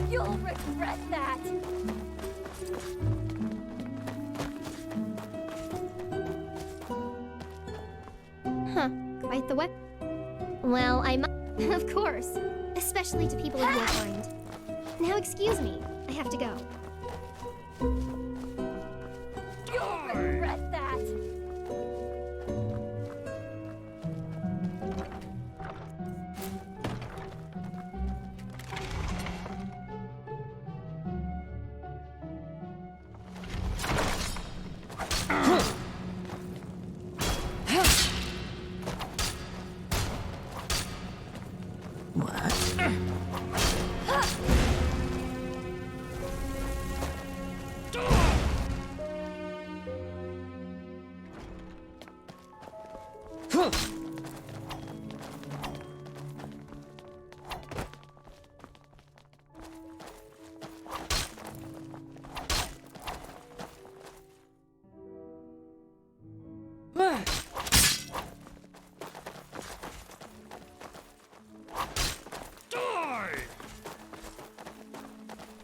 You'll regret that. Huh, quite the weapon. Well, I might. Of course. Especially to people of your kind. Now, excuse me. I have to go. You'll regret that.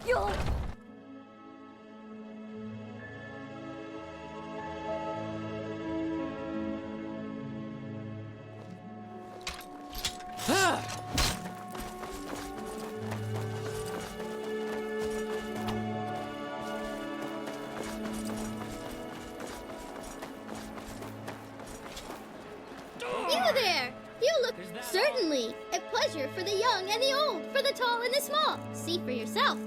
You'll... You there! You look... Certainly! A pleasure for the young and the old, for the tall and the small. See for yourself.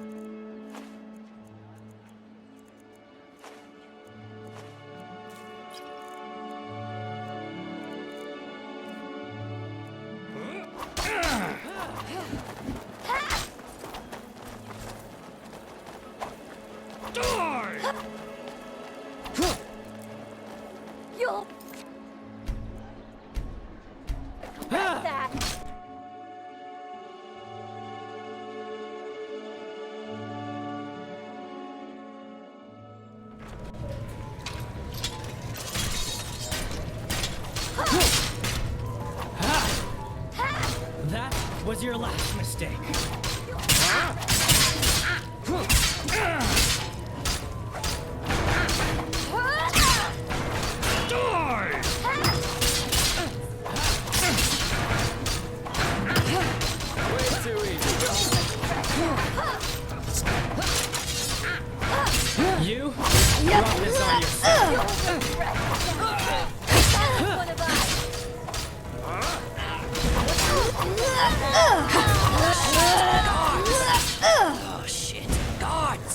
You'll... regret that. That was your last mistake. You brought this on yourself. One of us. Oh shit, guards!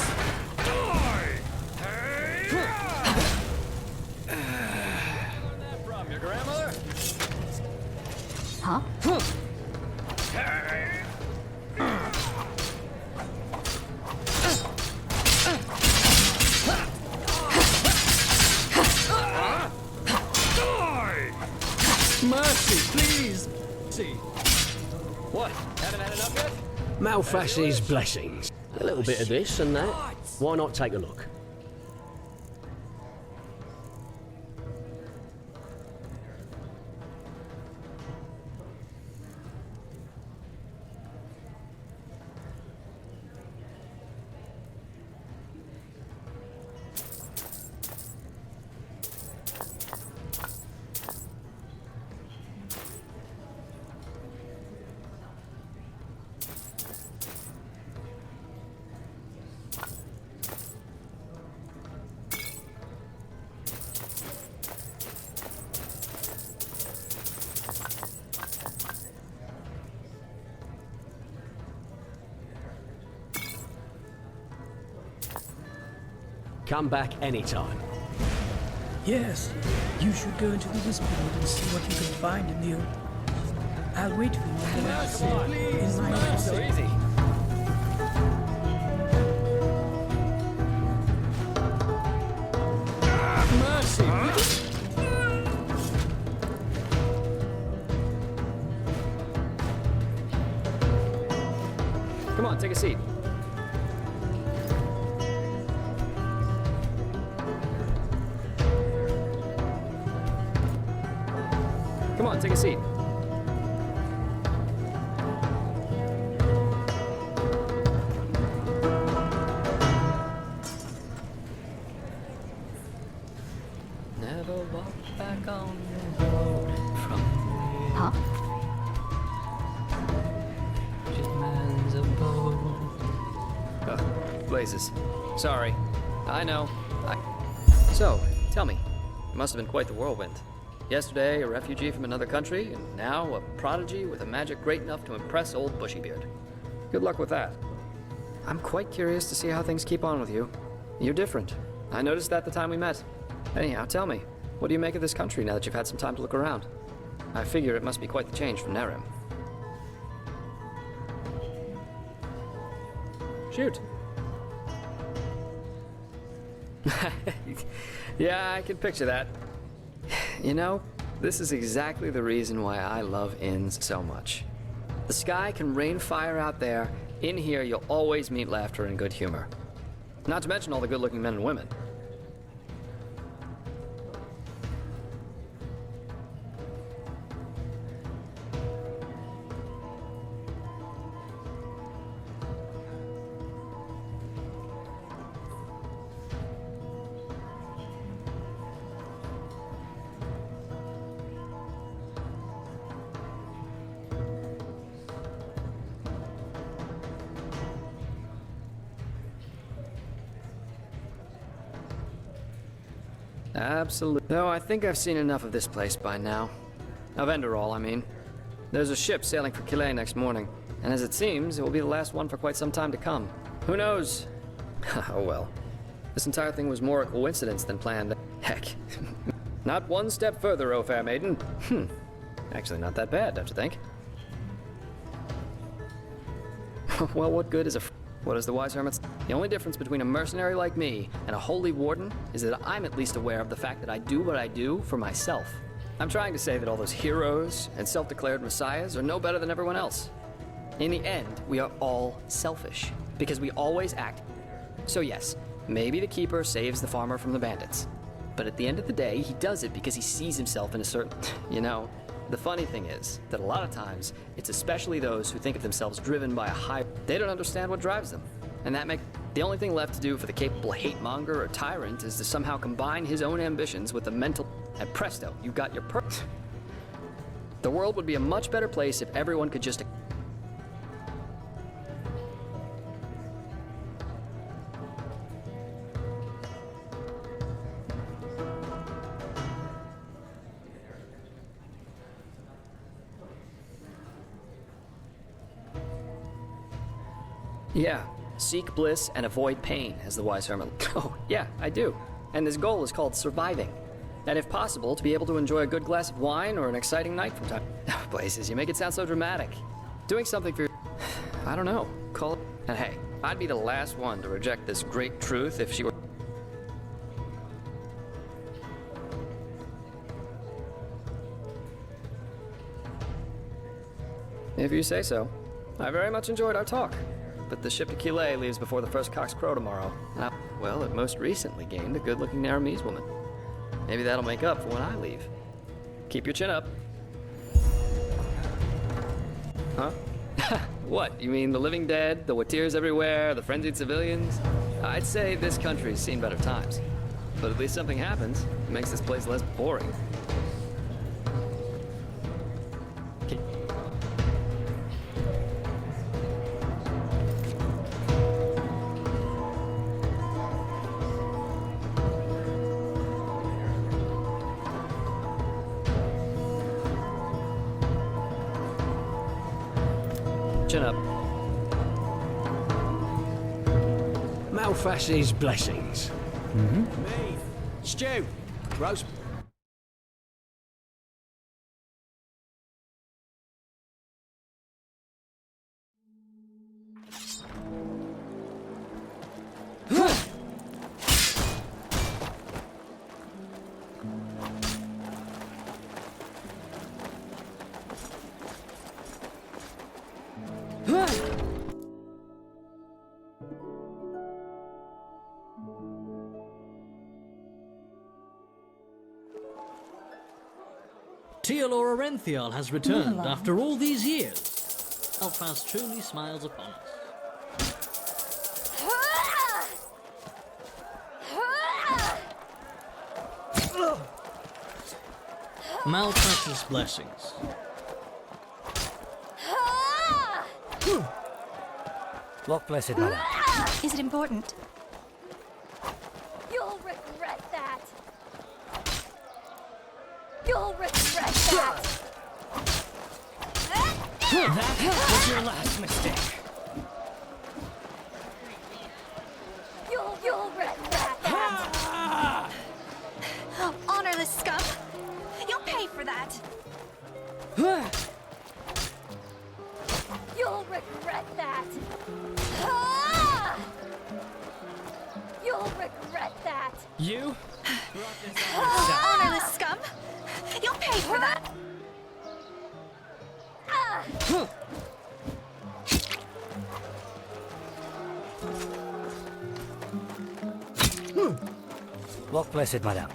That from your grandmother? Huh? Mercy, please! See. What? Haven't had enough yet? Malfas's blessings. A little bit of this and that. Why not take a look? Come back anytime. Yes, you should go into the Whisperwood and see what you can find in the old. I'll wait for you in the house. In my Not so easy. Mercy! Come on, take a seat. Come on, take a seat. Never walk back on the road from Huh? just man's abode. Blazes. Sorry. I know. So, tell me. It must have been quite the whirlwind. Yesterday, a refugee from another country, and now a prodigy with a magic great enough to impress old Bushybeard. Good luck with that. I'm quite curious to see how things keep on with you. You're different. I noticed that the time we met. Anyhow, tell me, what do you make of this country now that you've had some time to look around? I figure it must be quite the change from Nerim. Shoot. Yeah, I can picture that. You know, this is exactly the reason why I love inns so much. The sky can rain fire out there. In here, you'll always meet laughter and good humor. Not to mention all the good-looking men and women. Absolutely. Though I think I've seen enough of this place by now. Of Enderal, I mean. There's a ship sailing for Calais next morning, and as it seems, it will be the last one for quite some time to come. Who knows? Oh well. This entire thing was more a coincidence than planned. Heck. Not one step further, O fair maiden. Actually, not that bad, don't you think? Well, what good is what is the wise hermit? The only difference between a mercenary like me and a holy warden is that I'm at least aware of the fact that I do what I do for myself. I'm trying to say that all those heroes and self-declared messiahs are no better than everyone else. In the end, we are all selfish, because we always act. So yes, maybe the keeper saves the farmer from the bandits. But at the end of the day, he does it because he sees himself in a certain... You know, the funny thing is that a lot of times, it's especially those who think of themselves driven by a high... They don't understand what drives them. And that makes... The only thing left to do for the capable hate-monger or tyrant is to somehow combine his own ambitions with the mental... And presto, you got your The world would be a much better place if everyone could just... Yeah, seek bliss and avoid pain, as the wise hermit. Oh, yeah, I do. And this goal is called surviving. And if possible, to be able to enjoy a good glass of wine or an exciting night from time. Blazes, you make it sound so dramatic. Doing something for your... I don't know, call it... And hey, I'd be the last one to reject this great truth if she were... If you say so. I very much enjoyed our talk. But the ship to Calais leaves before the first cocks crow tomorrow. And I, well, it most recently gained a good-looking Naramese woman. Maybe that'll make up for when I leave. Keep your chin up. Huh? What? You mean the living dead, the watirs everywhere, the frenzied civilians? I'd say this country's seen better times. But at least something happens. It makes this place less boring. Chin up. Malfas's blessings. Me. Stew. Roast. real Orenthial has returned after all these years. Alphas truly smiles upon us. Malpractice blessings. Lock blessed, madam. Is it important? You'll regret that. You'll regret that. That was your last mistake. You'll regret that. Honorless scum! You'll pay for that! You'll regret that. You'll regret that. You? Honorless scum! You'll pay for that! Lock blessed, madam.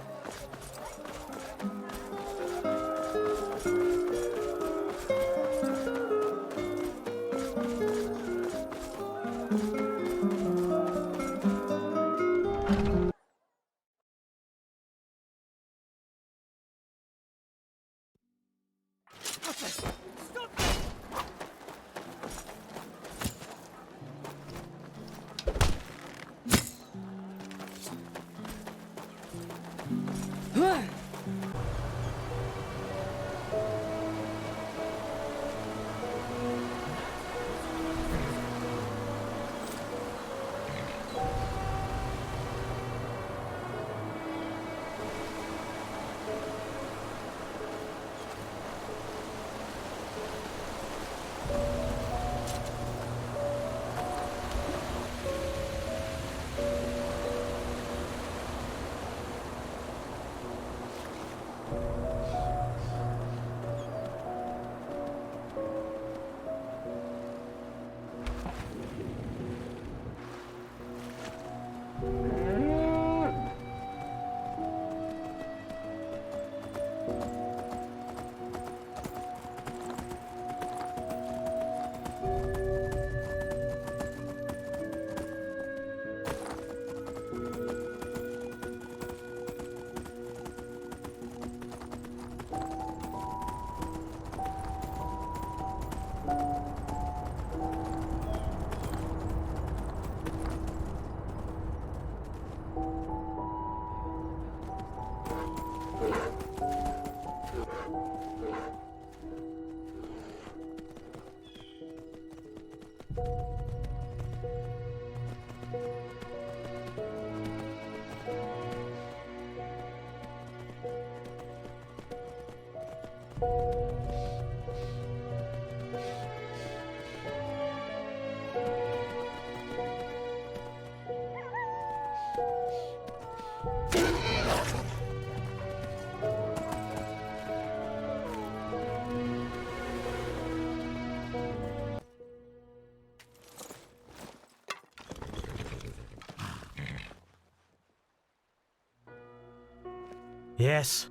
Yes?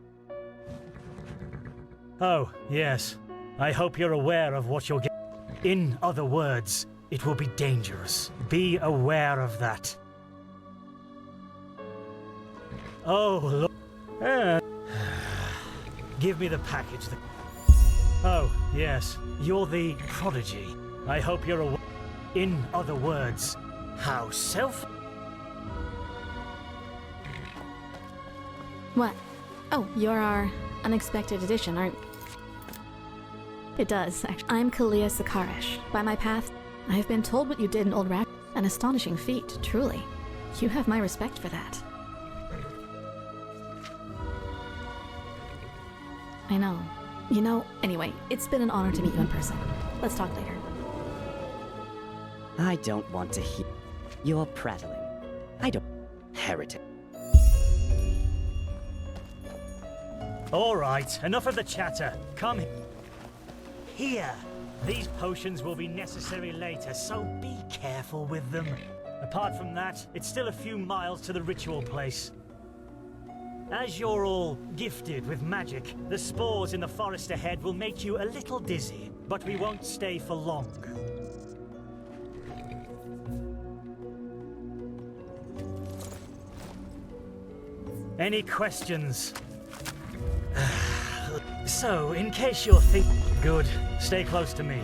Oh, yes. I hope you're aware of what you're getting. In other words, it will be dangerous. Be aware of that. Oh, look. Give me the package. Oh, yes. You're the prodigy. I hope you're aware. In other words, how What? Oh, you're our unexpected addition, aren't you? It does, actually. I'm Kalia Sakaresh. By my path, I have been told what you did in Old Rat. An astonishing feat, truly. You have my respect for that. I know. You know, anyway, it's been an honor to meet you in person. Let's talk later. I don't want to hear. You're prattling. I don't. Heretic. All right, enough of the chatter. Come here. These potions will be necessary later, so be careful with them. Apart from that, it's still a few miles to the ritual place. As you're all gifted with magic, the spores in the forest ahead will make you a little dizzy, but we won't stay for long. Any questions? So, in case you're good, stay close to me.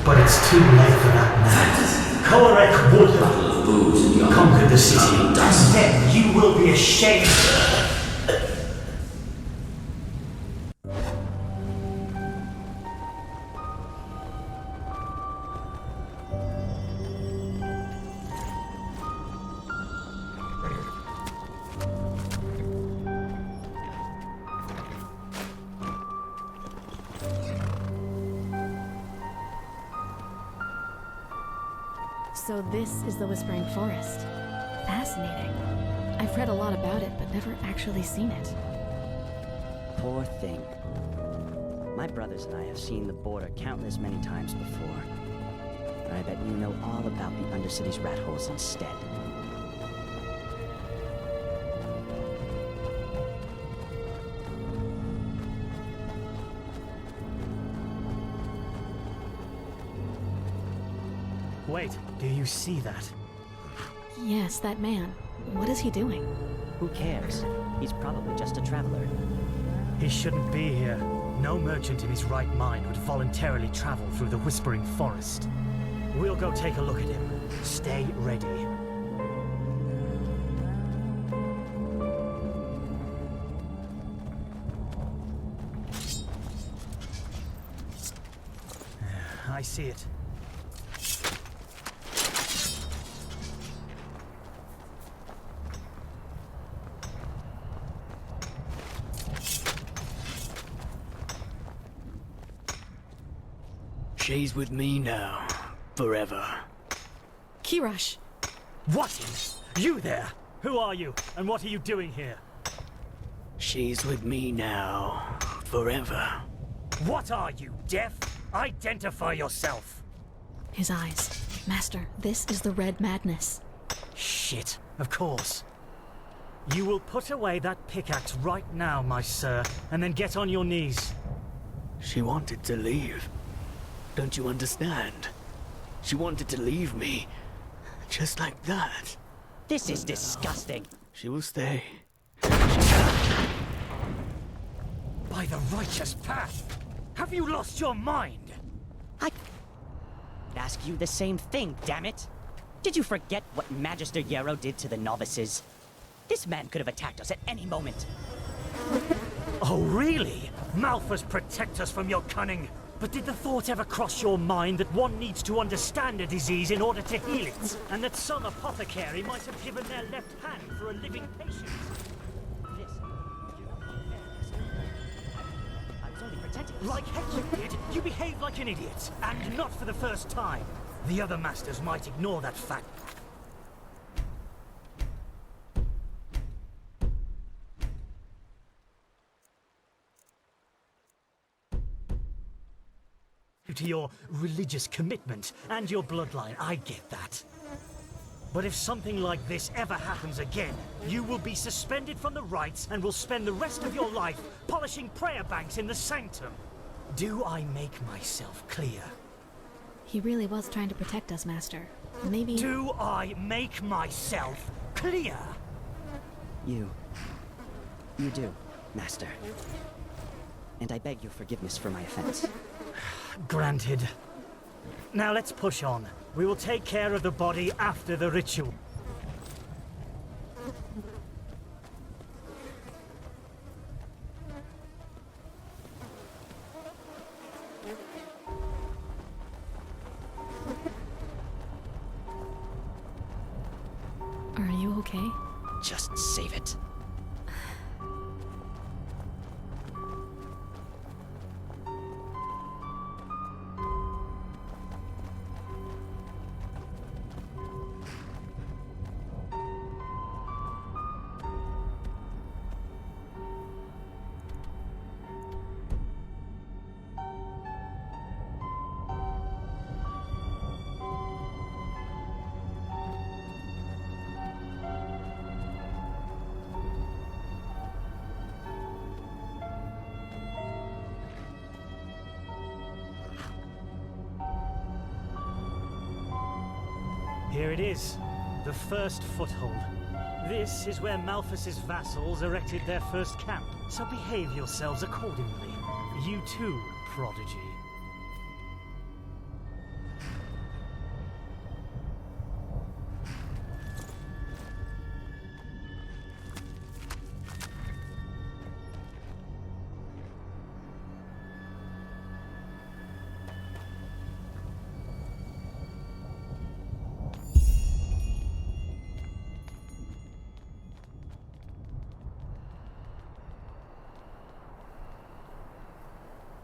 But it's too late for that now. Korek would conquer the city, and then you will be ashamed. So this is the Whispering Forest. Fascinating. I've read a lot about it, but never actually seen it. Poor thing. My brothers and I have seen the border countless many times before. But I bet you know all about the Undercity's rat holes instead. Wait, do you see that? Yes, that man. What is he doing? Who cares? He's probably just a traveler. He shouldn't be here. No merchant in his right mind would voluntarily travel through the Whispering Forest. We'll go take a look at him. Stay ready. I see it. She's with me now, forever. Kirash! What? You there? Who are you, and what are you doing here? She's with me now, forever. What are you, deaf? Identify yourself! His eyes. Master, this is the Red Madness. Shit, of course. You will put away that pickaxe right now, my sir, and then get on your knees. She wanted to leave. Don't you understand? She wanted to leave me. Just like that. This is disgusting. She will stay. By the righteous path! Have you lost your mind? I ask you the same thing, damn it! Did you forget what Magister Yarrow did to the novices? This man could have attacked us at any moment. Oh, really? Malphas protect us from your cunning. But did the thought ever cross your mind that one needs to understand a disease in order to heal it? And that some apothecary might have given their left hand for a living patient? This, I was only protecting us. Like heck you did, you behaved like an idiot. And not for the first time. The other masters might ignore that fact. To your religious commitment and your bloodline, I get that. But if something like this ever happens again, you will be suspended from the rites and will spend the rest of your life polishing prayer banks in the sanctum. Do I make myself clear? He really was trying to protect us, Master. Maybe... Do I make myself clear? You do, Master. And I beg your forgiveness for my offense. Granted. Now let's push on. We will take care of the body after the ritual. Are you okay? Just save it. Here it is, the first foothold. This is where Malthus's vassals erected their first camp, so behave yourselves accordingly. You too, prodigy.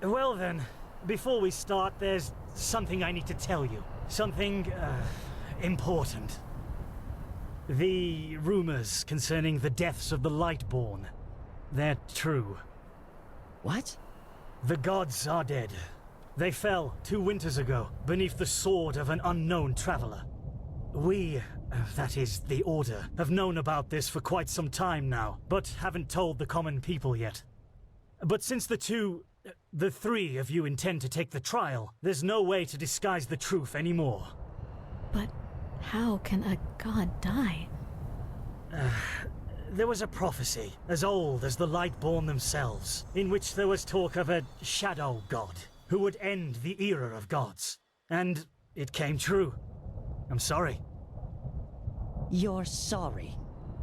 Well then, before we start, there's something I need to tell you. Something, important. The rumors concerning the deaths of the Lightborn, they're true. What? The gods are dead. They fell 2 winters ago, beneath the sword of an unknown traveler. We, that is, the Order, have known about this for quite some time now, but haven't told the common people yet. But since the 3 of you intend to take the trial, there's no way to disguise the truth anymore. But how can a god die? There was a prophecy, as old as the Lightborn themselves, in which there was talk of a shadow god, who would end the era of gods. And it came true. I'm sorry. You're sorry?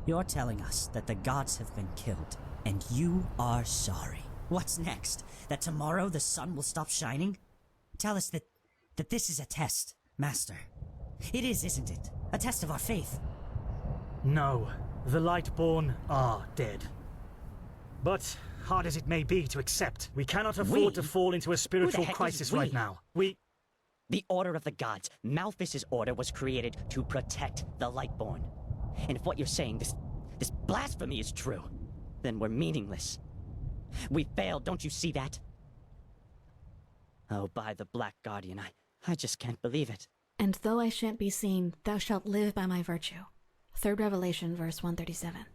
You're telling us that the gods have been killed, and you are sorry. What's next? That tomorrow the sun will stop shining? Tell us that this is a test, Master. It is, isn't it? A test of our faith. No, the Lightborn are dead. But, hard as it may be to accept, we cannot afford to fall into a spiritual crisis right now. The Order of the Gods, Malthus's order, was created to protect the Lightborn. And if what you're saying, this blasphemy is true, then we're meaningless. We failed, don't you see that? Oh, by the Black Guardian, I just can't believe it. And though I shan't be seen, thou shalt live by my virtue. 3rd Revelation, verse 137.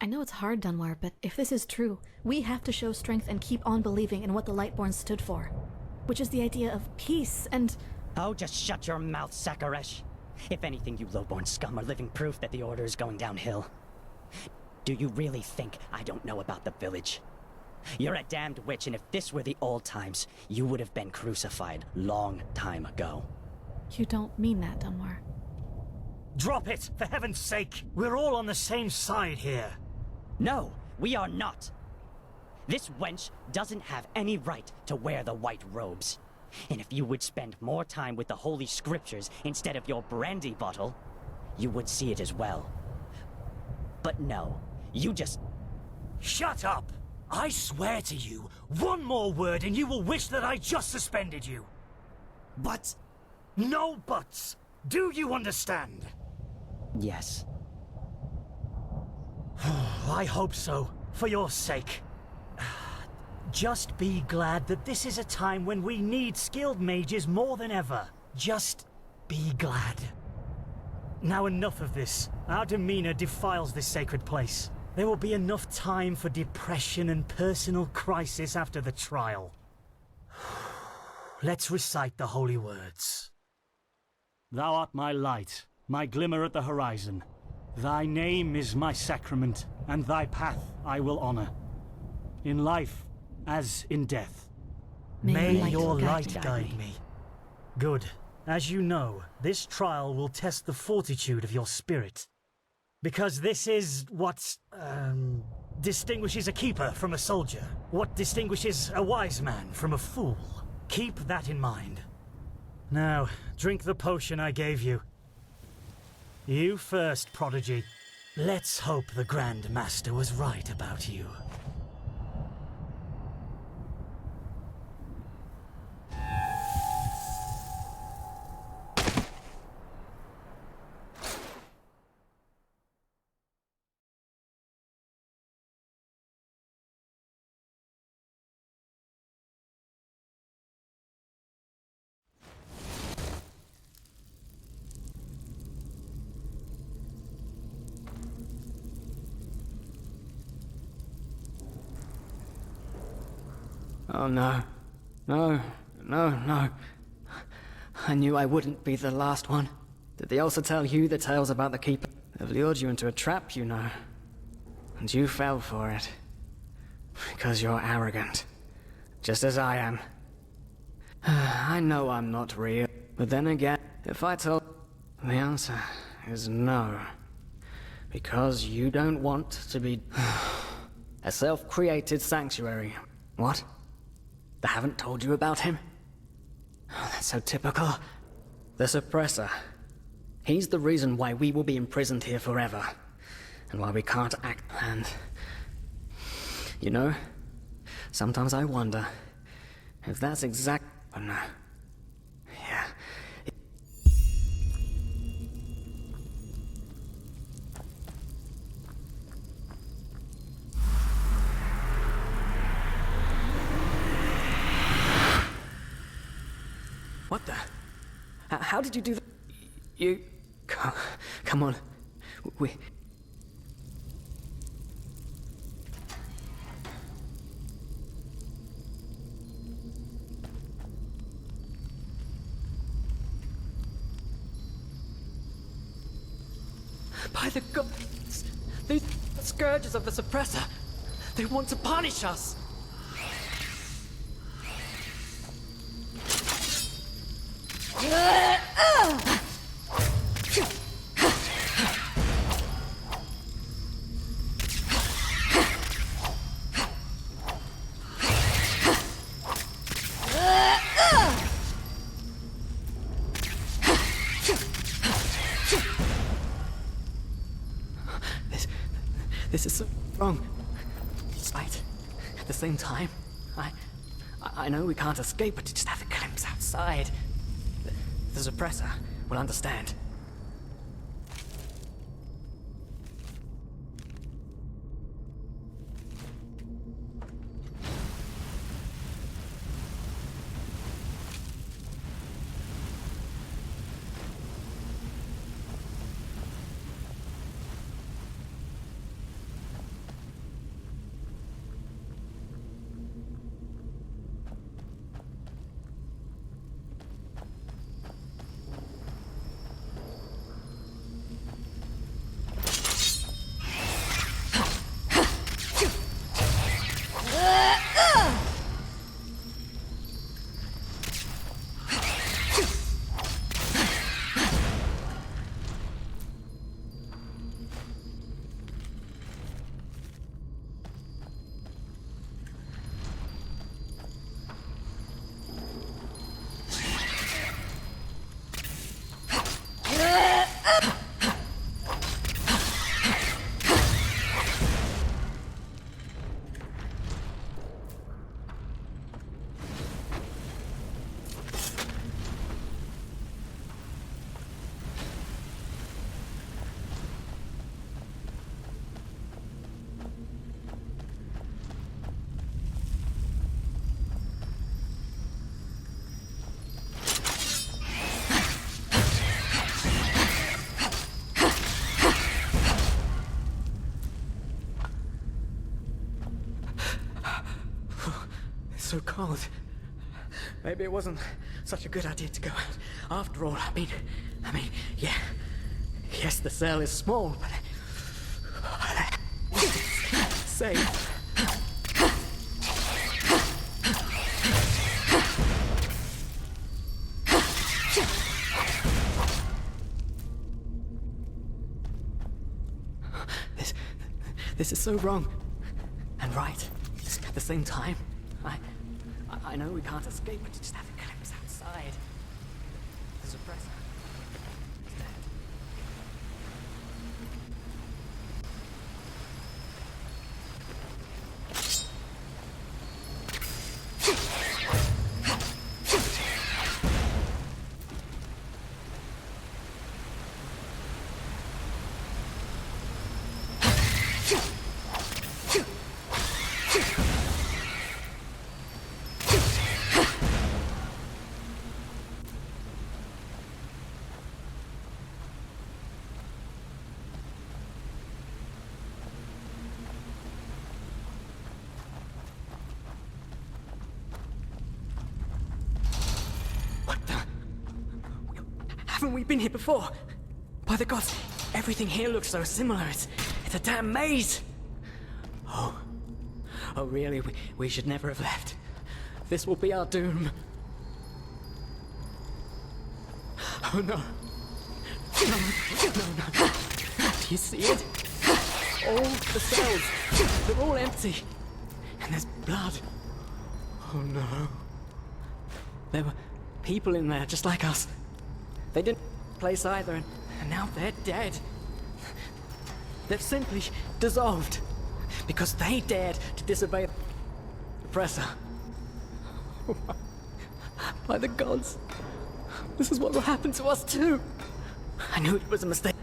I know it's hard, Dunwar, but if this is true, we have to show strength and keep on believing in what the Lightborn stood for. Which is the idea of peace and... Oh, just shut your mouth, Sakaresh. If anything, you lowborn scum are living proof that the Order is going downhill. Do you really think I don't know about the village? You're a damned witch, and if this were the old times, you would have been crucified long time ago. You don't mean that, Dunwar. Drop it, for heaven's sake! We're all on the same side here. No, we are not. This wench doesn't have any right to wear the white robes. And if you would spend more time with the Holy Scriptures instead of your brandy bottle, you would see it as well. But no, you just... Shut up! I swear to you, one more word and you will wish that I just suspended you. But... No buts! Do you understand? Yes. I hope so, for your sake. Just be glad that this is a time when we need skilled mages more than ever. Just be glad. Now enough of this. Our demeanor defiles this sacred place. There will be enough time for depression and personal crisis after the trial. Let's recite the holy words. Thou art my light, my glimmer at the horizon. Thy name is my sacrament, and thy path I will honor. In life, as in death. May your light guide me. Good. As you know, this trial will test the fortitude of your spirit. Because this is what, distinguishes a keeper from a soldier. What distinguishes a wise man from a fool. Keep that in mind. Now, drink the potion I gave you. You first, Prodigy. Let's hope the Grand Master was right about you. Oh no. No. I knew I wouldn't be the last one. Did they also tell you the tales about the Keeper? They've lured you into a trap, you know. And you fell for it. Because you're arrogant. Just as I am. I know I'm not real. But then again, if I told... The answer is no. Because you don't want to be... a self-created sanctuary. What? They haven't told you about him? Oh, that's so typical. The Suppressor. He's the reason why we will be imprisoned here forever. And why we can't act. And... You know, sometimes I wonder if that's exact... Oh no. Yeah. What the? How did you do that? You... Come on. We... By the gods! These scourges of the Suppressor! They want to punish us! This is so wrong. Right? At the same time, I know we can't escape, but to just have a glimpse outside. The Suppressor will understand. So cold. Maybe it wasn't such a good idea to go out. After all, I mean, yeah. Yes, the cell is small, but... safe. This is so wrong. And right. At the same time, I know we can't escape, but to just have a glimpse outside. The Suppressor is dead. Haven't we been here before? By the gods, everything here looks so similar. It's a damn maze. Oh. Oh, really? We should never have left. This will be our doom. Oh, no. No. Do you see it? All the cells, they're all empty. And there's blood. Oh, no. There were people in there just like us. They didn't place either, and now they're dead. They've simply dissolved because they dared to disobey the oppressor. By the gods, this is what will happen to us too. I knew it was a mistake.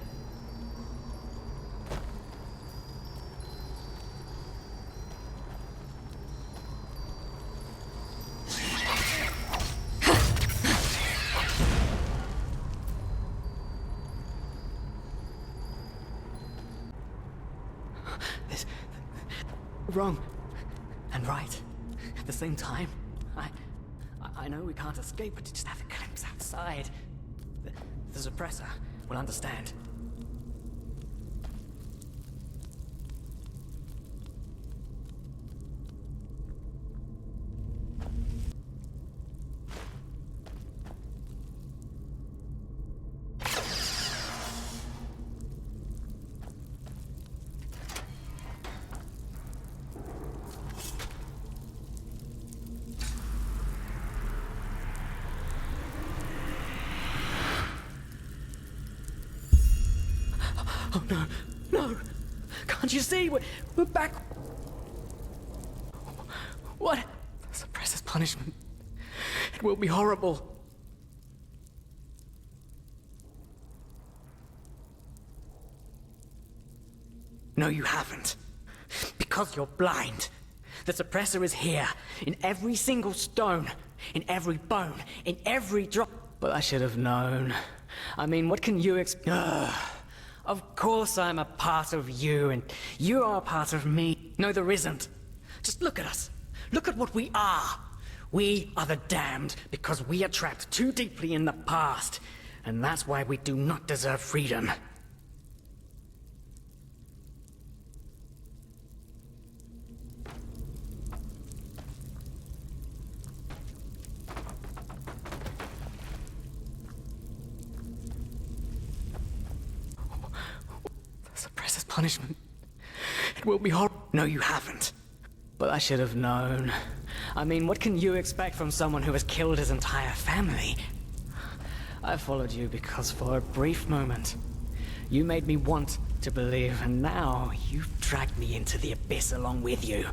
Wrong and right at the same time. I know we can't escape, but to just have a glimpse outside. The suppressor will understand. Oh no, no! Can't you see? We're back. What? The suppressor's punishment. It will be horrible. No, you haven't. Because you're blind. The suppressor is here, in every single stone, in every bone, in every drop. But I should have known. I mean, what can you Of course I'm a part of you, and you are a part of me. No, there isn't. Just look at us. Look at what we are. We are the damned because we are trapped too deeply in the past, and that's why we do not deserve freedom. Punishment. It will be horrible. No, you haven't. But I should have known. I mean, what can you expect from someone who has killed his entire family? I followed you because for a brief moment, you made me want to believe, and now you've dragged me into the abyss along with you.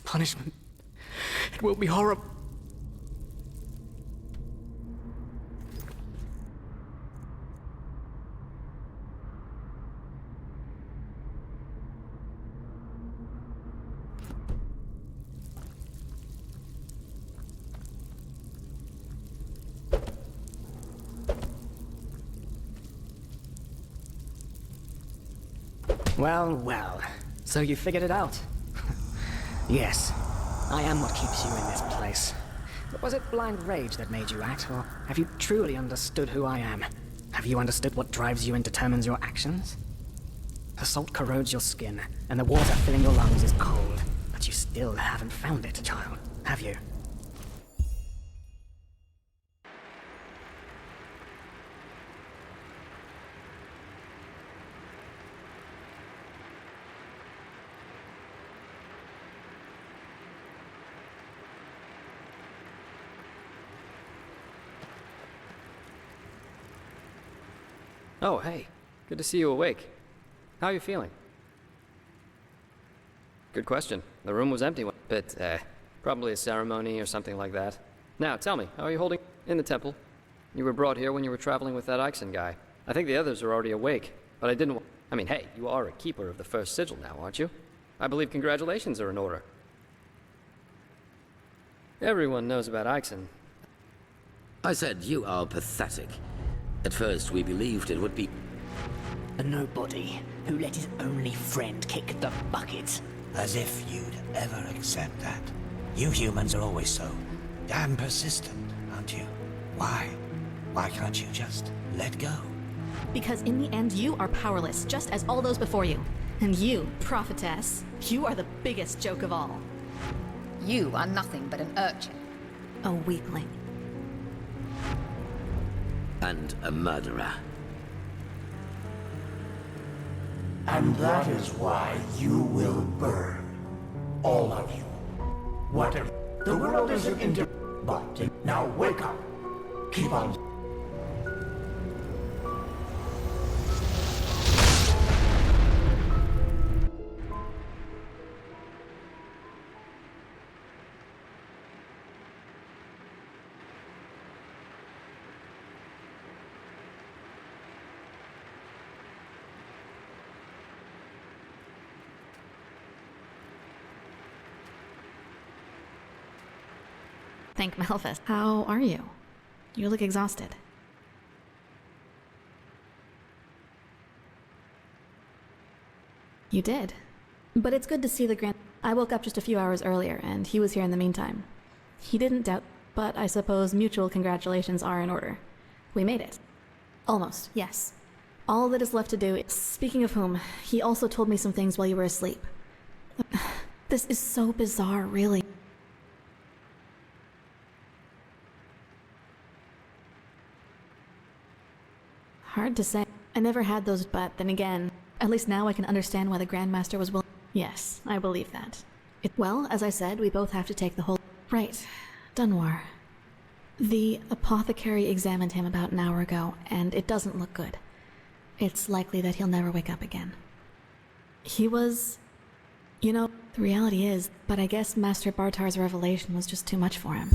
Punishment. It will be horrible. Well, well. So you figured it out? Yes. I am what keeps you in this place. But was it blind rage that made you act, or have you truly understood who I am? Have you understood what drives you and determines your actions? The salt corrodes your skin, and the water filling your lungs is cold. But you still haven't found it, child, have you? Oh, hey. Good to see you awake. How are you feeling? Good question. The room was empty. But, probably a ceremony or something like that. Now, tell me, how are you holding in the temple? You were brought here when you were traveling with that Ixon guy. I think the others are already awake, but I didn't. I mean, hey, you are a keeper of the first sigil now, aren't you? I believe congratulations are in order. Everyone knows about Ixon. I said you are pathetic. At first we believed it would be A nobody who let his only friend kick the bucket. As if you'd ever accept that. You humans are always so damn persistent, aren't you? Why? Why can't you just let go? Because in the end, you are powerless, just as all those before you. And you, prophetess, you are the biggest joke of all. You are nothing but an urchin. A weakling. and a murderer. And that is why you will burn. All of you. Whatever. The world isn't into... But now wake up. Keep on... Thank Malphas. How are you? You look exhausted. You did. But it's good to see the Grand... I woke up just a few hours earlier, and he was here in the meantime. He didn't doubt, but I suppose mutual congratulations are in order. We made it. Almost, yes. All that is left to do is... Speaking of whom, he also told me some things while you were asleep. This is so bizarre, really. Hard to say. I never had those, but then again, at least now I can understand why the Grandmaster was willing. Yes, I believe that. Well, as I said, we both have to take the whole... Right. Dunwar. The apothecary examined him about an hour ago, and it doesn't look good. It's likely that he'll never wake up again. He was... You know, the reality is, but I guess Master Bartar's revelation was just too much for him.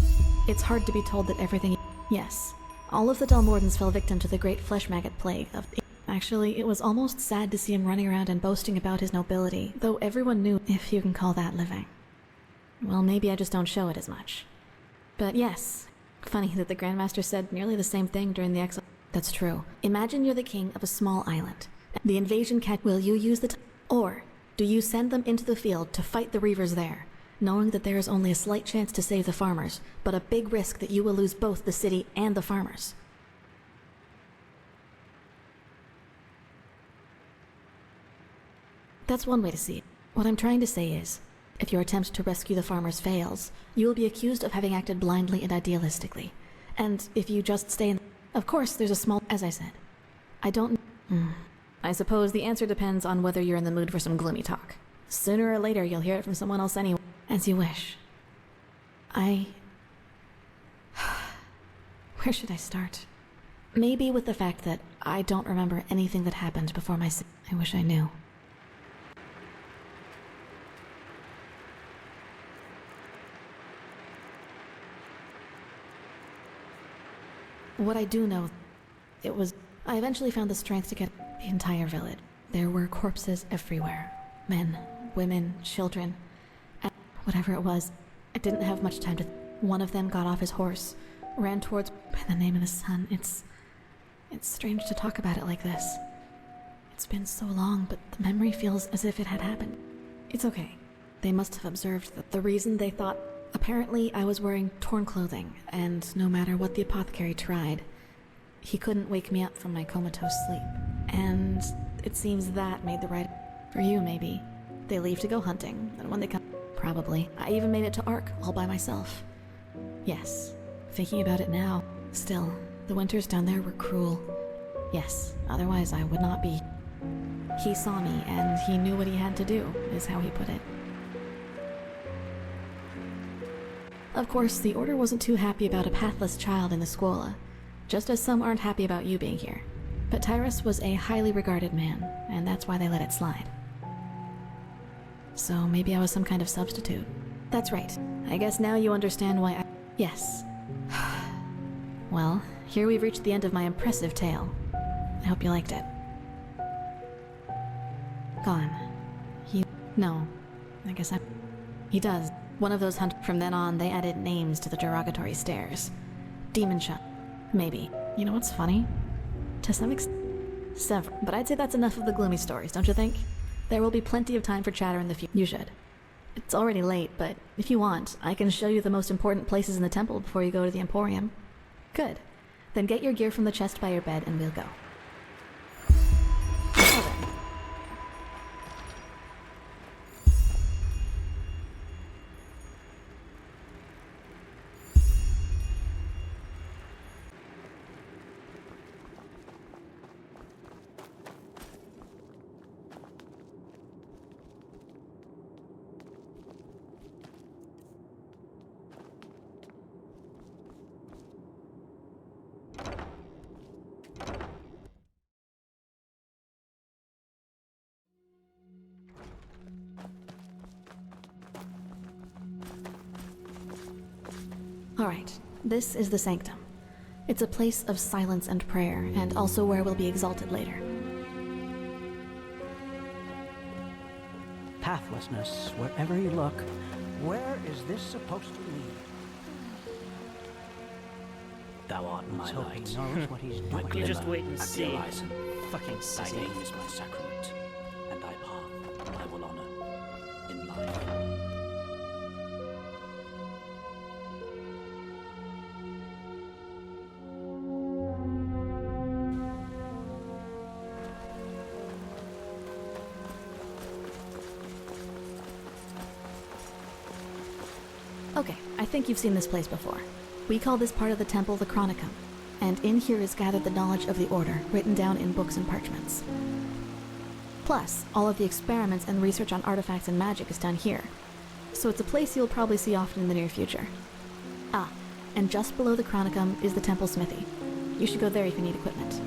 It's hard to be told that everything... Yes. All of the Dalmordans fell victim to the great flesh maggot plague of... Actually, it was almost sad to see him running around and boasting about his nobility, though everyone knew, if you can call that living. Well, maybe I just don't show it as much. But yes, funny that the Grandmaster said nearly the same thing during the exile. That's true. Imagine you're the king of a small island. The invasion will you use the or do you send them into the field to fight the Reavers there, knowing that there is only a slight chance to save the farmers, but a big risk that you will lose both the city and the farmers? That's one way to see it. What I'm trying to say is, if your attempt to rescue the farmers fails, you will be accused of having acted blindly and idealistically. And if you just stay in... Of course, there's a small... As I said, I don't... I suppose the answer depends on whether you're in the mood for some gloomy talk. Sooner or later, you'll hear it from someone else anyway. As you wish. Where should I start? Maybe with the fact that I don't remember anything that happened before my... I wish I knew. What I do know, I eventually found the strength to get the entire village. There were corpses everywhere. Men, women, children, and whatever it was. I didn't have much time to... One of them got off his horse, ran towards... By the name of the sun, it's strange to talk about it like this. It's been so long, but the memory feels as if it had happened. It's okay. They must have observed that the reason they thought... Apparently, I was wearing torn clothing, and no matter what the apothecary tried, he couldn't wake me up from my comatose sleep. And it seems that made the right... For you, maybe. They leave to go hunting, and when they come... Probably. I even made it to Ark, all by myself. Yes. Thinking about it now, still, the winters down there were cruel. Yes, otherwise I would not be... He saw me, and he knew what he had to do, is how he put it. Of course, the Order wasn't too happy about a pathless child in the Scuola, just as some aren't happy about you being here. But Tyrus was a highly regarded man, and that's why they let it slide. So maybe I was some kind of substitute. That's right. I guess now you understand why I... Yes. Well, here we've reached the end of my impressive tale. I hope you liked it. Gone. No. I guess He does. One of those From then on, they added names to the derogatory stares. Demon Shot. Maybe. You know what's funny? To some extent... Several. But I'd say that's enough of the gloomy stories, don't you think? There will be plenty of time for chatter in the future. You should. It's already late, but if you want, I can show you the most important places in the temple before you go to the Emporium. Good. Then get your gear from the chest by your bed and we'll go. Well then. Alright, this is the Sanctum. It's a place of silence and prayer, and also where we'll be exalted later. Pathlessness, wherever you look. Where is this supposed to lead? Thou art my Hope light. he knows what he's doing. You just wait and at see. the horizon. Fucking Thy sissy. name is my sacrament, and thy path I will honor in life. Okay, I think you've seen this place before. We call this part of the temple the Chronicum, and in here is gathered the knowledge of the Order, written down in books and parchments. Plus, all of the experiments and research on artifacts and magic is done here, so it's a place you'll probably see often in the near future. Ah, and just below the Chronicum is the temple smithy. You should go there if you need equipment.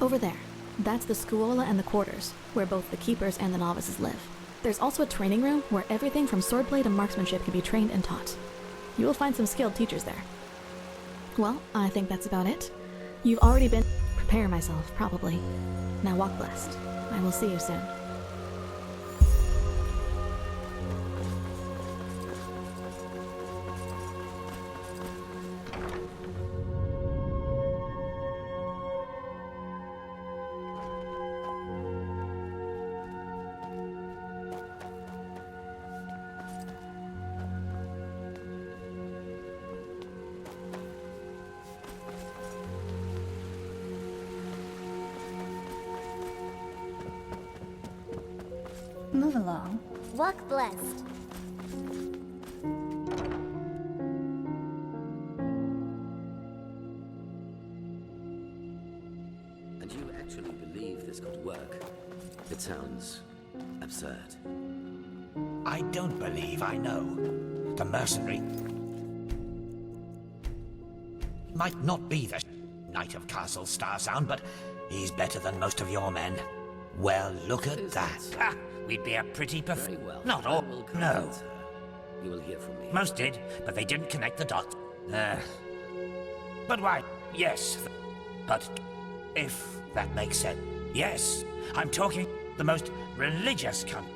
Over there, that's the Scuola and the quarters, where both the keepers and the novices live. There's also a training room where everything from swordplay to marksmanship can be trained and taught. You will find some skilled teachers there. Well, I think that's about it. You've already been... Prepare myself, probably. Now walk blessed. I will see you soon. Move along. Walk blessed. And you actually believe this could work? It sounds absurd. I don't believe I know. The mercenary might not be the Knight of Castle Starsound, but he's better than most of your men. Well, look at that. Ah, we'd be a pretty Very well. Not I all. will No. convince her. You will hear from me. Most did, but they didn't connect the dots. But why? Yes. But if that makes sense. Yes, I'm talking the most religious country.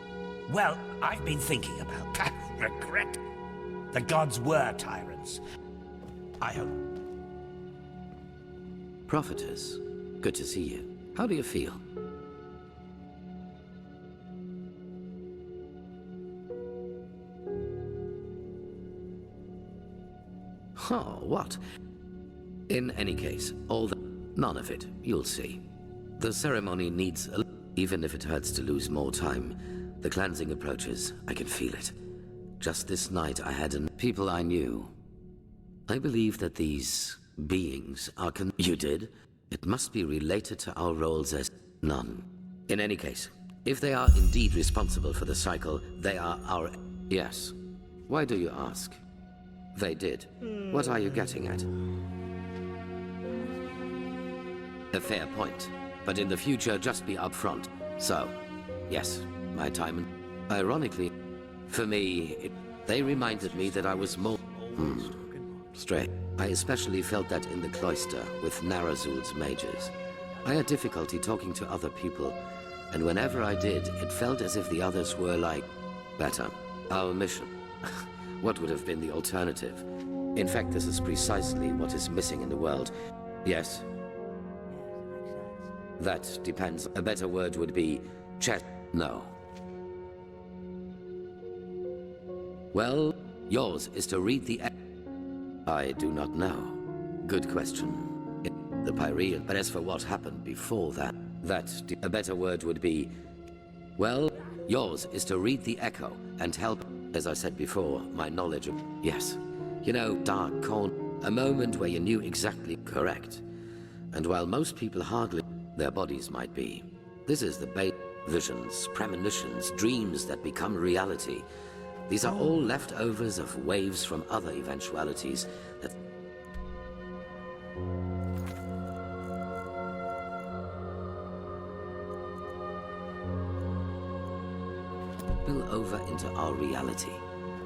Well, I've been thinking about that. Regret. The gods were tyrants. I hope. Prophetess, good to see you. How do you feel? Oh, what? In any case, none of it, you'll see. The ceremony needs even if it hurts to lose more time. The cleansing approaches, I can feel it. Just this night I had people I knew. I believe that these beings are You did? It must be related to our roles as none. In any case, if they are indeed responsible for the cycle, they are our... Yes. Why do you ask? They did. What are you getting at? A fair point. But in the future, just be upfront. So, yes, my time Ironically, for me, they reminded me that I was more... straight. I especially felt that in the cloister with Narazul's mages. I had difficulty talking to other people, and whenever I did, it felt as if the others were like... better. Our mission. What would have been the alternative? In fact, this is precisely what is missing in the world. Yes. That depends. A better word would be... No. Well, yours is to read the... I do not know. Good question. The Pyrean, but as for what happened before that, a better word would be... Well, yours is to read the echo and help, as I said before, my knowledge of... Yes. You know, dark corner, a moment where you knew exactly correct. And while most people hardly... their bodies might be. This is the base. Visions, premonitions, dreams that become reality. These are all leftovers of waves from other eventualities that... spill over into our reality.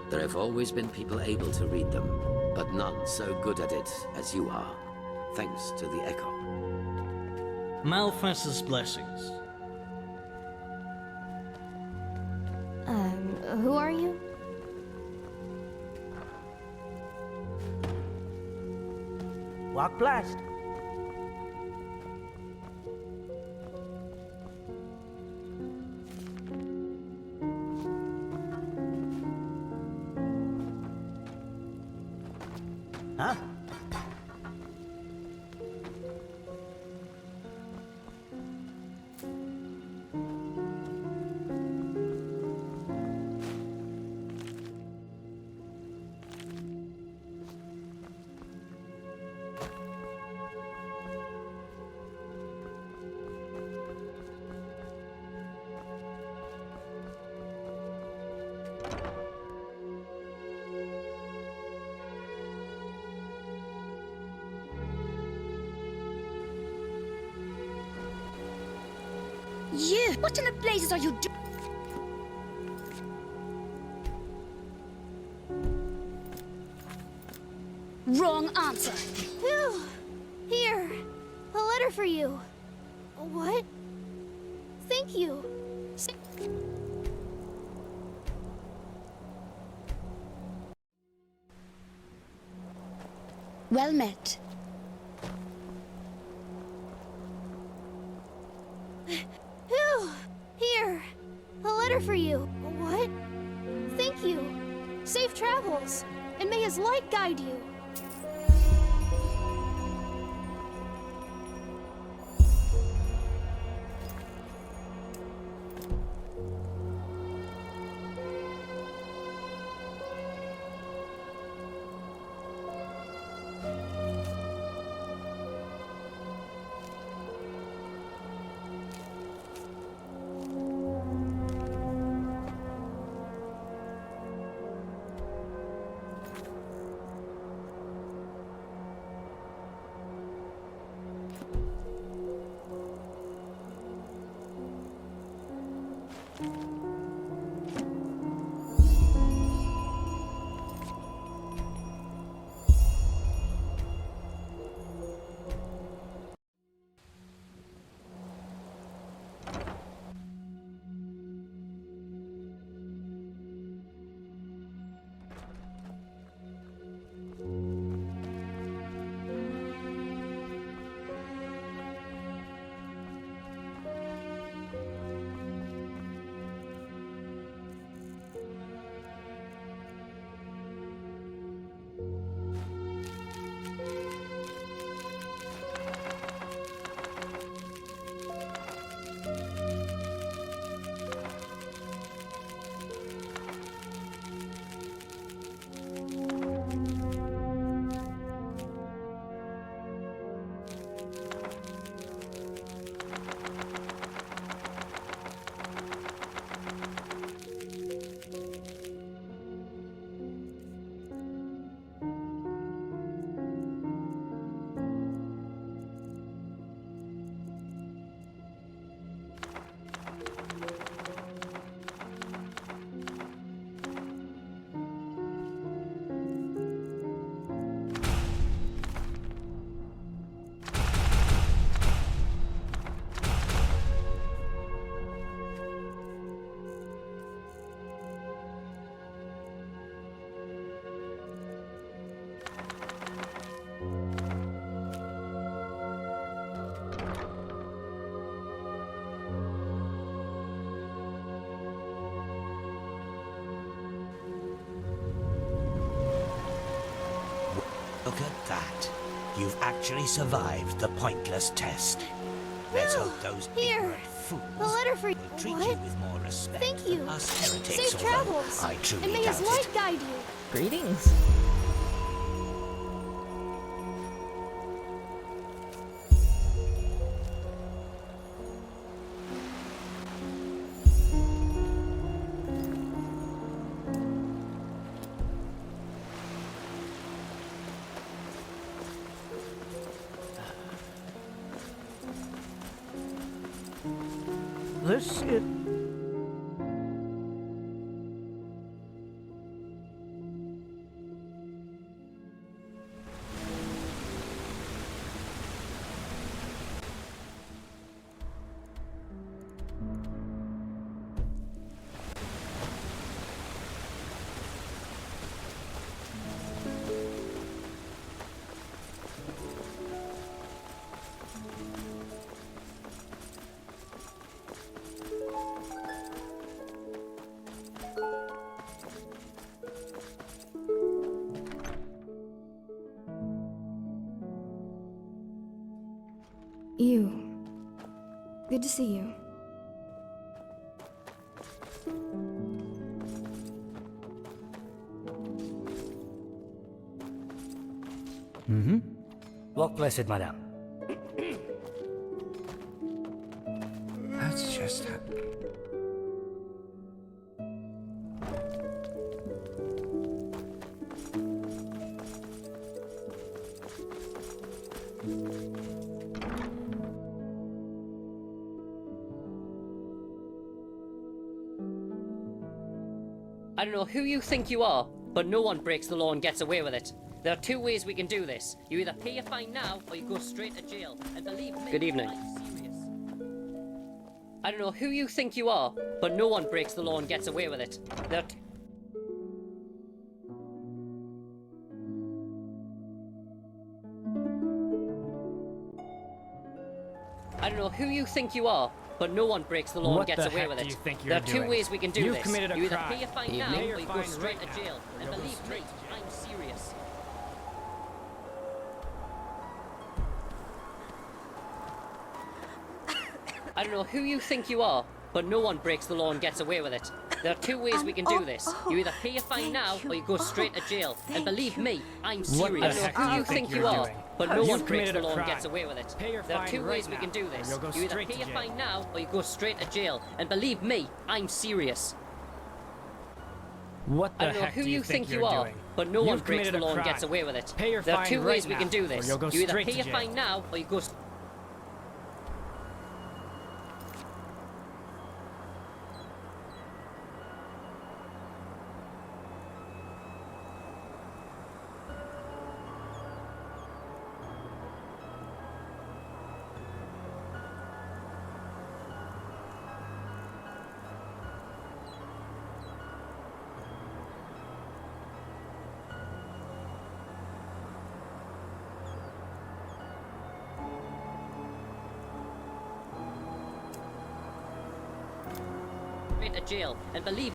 There have always been people able to read them, but none so good at it as you are, thanks to the echo. Malphas's blessings. Who are you? Walk blessed. Huh? You! What in the blazes are you doing? Wrong answer. Phew. Here. A letter for you. What? Thank you. Well met. Phew. Here. A letter for you. What? Thank you. Safe travels. And may his light guide you. Look at that. You've actually survived the pointless test. Let's hope those Here. ignorant fools The letter for will treat you with more respect Thank you. than us heretics. Safe although travels. I truly And may his doubt it. light guide you. Greetings. This is... You. Good to see you. Mm-hmm. Walk blessed, madame. That's just how... I don't know who you think you are, but no one breaks the law and gets away with it. There are two ways we can do this. You either pay your fine now, or you go straight to jail. And believe me, Good evening. I'm serious. I don't know who you think you are, but no one breaks the law and gets away with it. There are I don't know who you think you are, but no one breaks the law What and gets the away heck with do it. you think There you're are two doing? ways we can do You've this. committed a You either crime. pay your fine You now, pay or your you go fine straight right to jail. now, or And you'll go believe me, straight to jail. I'm serious. I don't know who you think you are, but no one breaks the law and gets away with it. There are two ways we can do this. You either pay your fine now, or you go straight to jail. And believe me, I'm serious. I don't know who you think you are, but no one breaks the law and gets away with it. There are two ways we can do this. You either pay your fine now, or you go straight to jail. And believe me, I'm serious. What the I don't know heck who do you think you you're are, doing? but no one You've breaks the committed a law and crime. gets away with it. Pay your There are fine two ways right we can now, do or this. you'll go You either straight pay to your jail. fine now, or you go. Straight to jail. And believe